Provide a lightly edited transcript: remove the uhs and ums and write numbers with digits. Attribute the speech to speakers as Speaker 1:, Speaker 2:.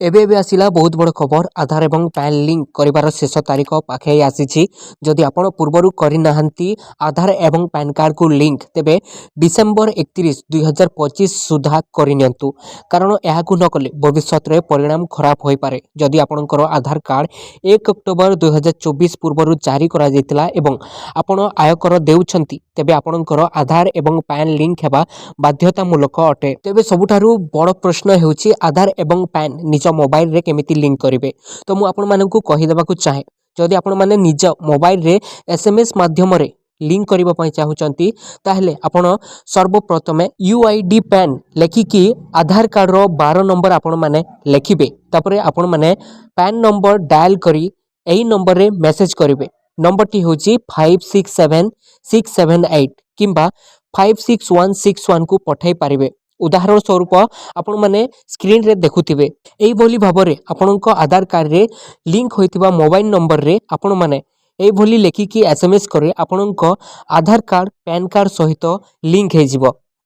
Speaker 1: एबे एबे आसिला बहुत बड़ खबर आधार एवं पैन लिंक करिवार शेष तारीख पाखे आसीछि। जदि आपण पूर्वरु करि नाहंती आधार एवं पैन कार्ड को लिंक तेबे डिसेंबर 31 2025 सुधा करिनियंतु, कारण एहाकु न कले भविष्यत रे परिणाम खराब होई पारे। जदि आपणकर आधार कार्ड 1 अक्टोबर 2024 पूर्वरु जारी करा जैतिला एवं आपण आयकर देउछंती तेबे आपणकर आधार एवं पैन लिंक हेबा बाध्यतामूलक अटे। तेबे सबुठारु बड़ प्रश्न हेउछि आधार एवं पैन निज मोबाइल रे केमिति लिंक करिवे। तो मु आपण माननकु कहि देबाकु चाहे, जदि आपण माने निज मोबाइल रे एसएमएस माध्यम रे लिंक करिबा पई चाहुचंती ताहले आपण सर्वप्रथमे यूआईडी पैन लेखिकी आधार कार्ड रो 12 नंबर आपण माने लेखिबे। तापरे आपण माने पैन नंबर डायल करी एही नंबर रे मेसेज करिवे। नंबर टी होची 567678 किंबा 56161 को पठाई पारिबे। उदाहरण स्वरूप आपण माने स्क्रीन रे देखुथिबे। एई भली भाबरे आपणक आधार कार्ड रे लिंक होइतिबा मोबाइल नंबर रे आपण माने एई भली लेखिकी एसएमएस करे आपणक आधार कार्ड पैन कार्ड सहित लिंक हे जिवो।